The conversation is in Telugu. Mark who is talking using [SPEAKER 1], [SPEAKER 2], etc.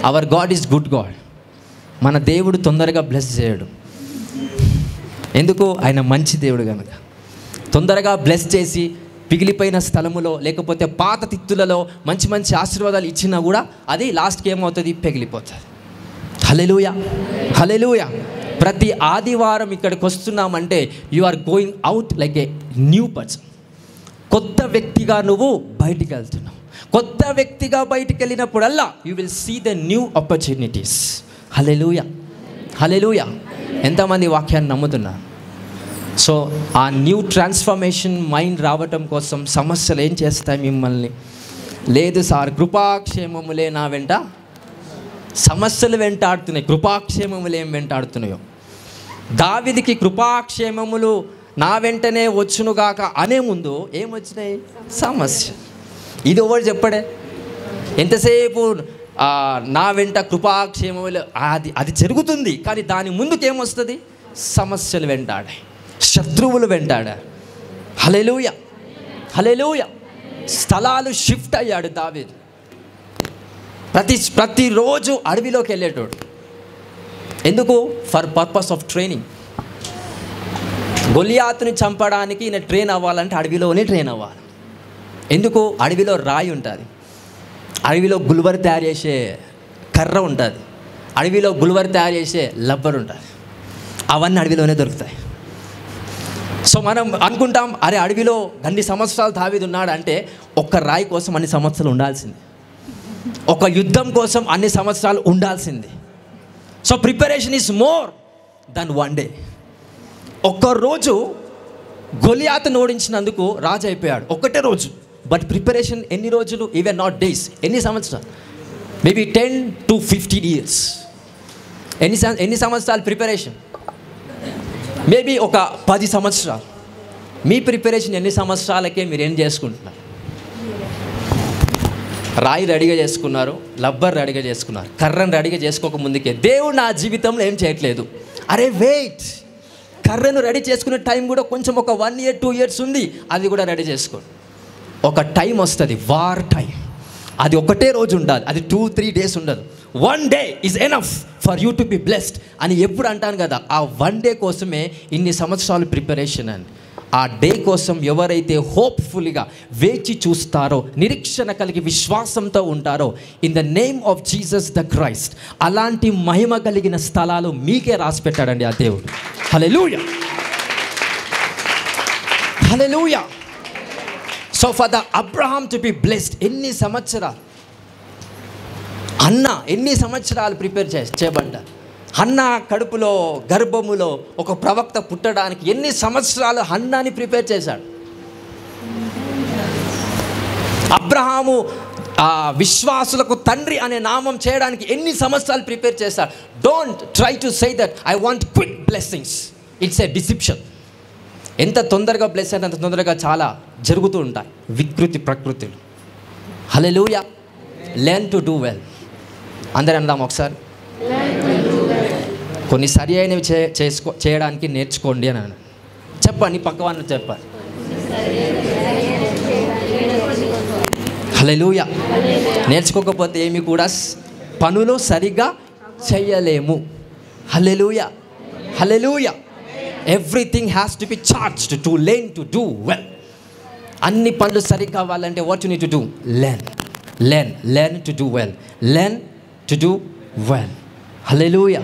[SPEAKER 1] Hour God is good God. మన దేవుడు తొందరగా బ్లెస్ చేయడు. ఎందుకు? ఆయన మంచి దేవుడు కనుక. తొందరగా బ్లెస్ చేసి పిగిలిపోయిన స్థలములో లేకపోతే పాత తిత్తులలో మంచి మంచి ఆశీర్వాదాలు ఇచ్చినా కూడా అది లాస్ట్కి ఏమవుతుంది? పెగిలిపోతుంది. హల్లెలూయా, హల్లెలూయా. ప్రతి ఆదివారం ఇక్కడికి వస్తున్నామంటే you are going out like a new person. కొత్త వ్యక్తిగా నువ్వు బయటికి వెళ్తున్నావు. కొత్త వ్యక్తిగా బయటికి వెళ్ళినప్పుడల్లా you will see the new opportunities. Hallelujah, hallelujah. ఎంతమంది వాక్యాన్ని నమ్ముతున్నారు? సో ఆ న్యూ ట్రాన్స్ఫర్మేషన్ మైండ్ రావటం కోసం సమస్యలు ఏం చేస్తాయి మిమ్మల్ని? లేదు సార్, కృపాక్షేమములే నా వెంట, సమస్యలు వెంటాడుతున్నాయి, కృపాక్షేమములు ఏం వెంటాడుతున్నాయో. దావీదుకి కృపాక్షేమములు నా వెంటనే వచ్చునుగాక అనే ముందు ఏమొచ్చినాయి? సమస్య. ఇది ఎవరు చెప్పడే? ఎంతసేపు నా వెంట కృపాక్షేమములు అది జరుగుతుంది, కానీ దాని ముందుకు ఏమొస్తుంది? సమస్యలు వెంటాడాయి, శత్రువులు వెంటాడారు. హల్లెలూయా, హల్లెలూయా. స్థలాలు షిఫ్ట్ అయ్యాడు దావీదు. ప్రతిరోజు అడవిలోకి వెళ్ళేటోడు. ఎందుకు? For purpose of training. గొలియాతుని చంపడానికి ఈయన ట్రైన్ అవ్వాలంటే అడవిలోనే ట్రైన్ అవ్వాలి. ఎందుకు? అడవిలో రాయి ఉంటుంది, అడవిలో గుల్వర్ తయారు చేసే కర్ర ఉంటుంది, అడవిలో గుల్వర్ తయారు చేసే లబ్బర్ ఉంటుంది. అవన్నీ అడవిలోనే దొరుకుతాయి. సో మనం అనుకుంటాం, అరే అడవిలో అన్ని సంవత్సరాలు దావీదు ఉన్నాడు అంటే ఒక్క రాయి కోసం అన్ని సంవత్సరాలు ఉండాల్సింది, ఒక యుద్ధం కోసం అన్ని సంవత్సరాలు ఉండాల్సింది. So preparation is more than one day. ఒక్కరోజు గొలియాతును ఓడించినందుకు రాజు అయిపోయాడు, ఒక్కటే రోజు. బట్ ప్రిపరేషన్ ఎన్ని రోజులు? ఈవెన్ నాట్ డేస్, ఎన్ని సంవత్సరాలు? Maybe 10 to 15 years. ఎన్ని సంవత్సరాలు ప్రిపరేషన్? మేబీ ఒక 10 సంవత్సరాలు. మీ ప్రిపరేషన్ ఎన్ని సంవత్సరాలకే మీరు ఏం చేసుకుంటున్నారు? రాయి రెడీగా చేసుకున్నారు, లబ్బర్ రెడీగా చేసుకున్నారు, కర్రను రెడీగా చేసుకోక ముందుకే దేవుడు నా జీవితంలో ఏం చేయట్లేదు. అరే వెయిట్, కర్రను రెడీ చేసుకునే టైం కూడా కొంచెం ఒక 1 year 2 years ఉంది, అది కూడా రెడీ చేసుకోండి. ఒక టైం వస్తుంది, వార్ టైం. అది ఒకటే రోజు ఉండాలి, అది 2-3 days ఉండదు. 1 day is enough for you to be blessed అని ఎప్పుడు అంటాను కదా. ఆ 1 day కోసమే ఇన్ని సంవత్సరాలు ప్రిపరేషన్ అని. ఆ డే కోసం ఎవరైతే హోప్ఫుల్గా వేచి చూస్తారో, నిరీక్షణ కలిగి విశ్వాసంతో ఉంటారో, in the name of Jesus the Christ, అలాంటి మహిమ కలిగిన స్థలాలు మీకే రాసి పెట్టాడండి ఆ దేవుడు. Hallelujah, hallelujah. So for the Abraham to be blessed, ఎన్ని సంవత్సరాలు అన్న ఎన్ని సంవత్సరాలు ప్రిపేర్ చేయబడ్డారు? హన్నా కడుపులో గర్భములో ఒక ప్రవక్త పుట్టడానికి ఎన్ని సంవత్సరాలు హన్నాని ప్రిపేర్ చేశాడు? అబ్రహాము విశ్వాసులకు తండ్రి అనే నామం చేయడానికి ఎన్ని సంవత్సరాలు ప్రిపేర్ చేశాడు? Don't try to say that I want quick blessings. It's a deception. ఎంత తొందరగా బ్లెస్ అయితే అంత తొందరగా చాలా జరుగుతూ ఉంటాయి వికృతి ప్రకృతులు. Hallelujah. Learn to do well. అందరూ అందాం ఒకసారి. కొన్ని సరి అయినవి చేయడానికి నేర్చుకోండి అని అన్నాను. చెప్పండి, పక్క వాళ్ళు చెప్పాలి. హల్లెలూయా. నేర్చుకోకపోతే ఏమి కూడా పనులు సరిగా చేయలేము. Hallelujah, hallelujah. Everything has to be charged to learn to do well. అన్ని పనులు సరిగ్గా కావాలంటే what you need to do? Learn to do well. Learn to do well. Hallelujah.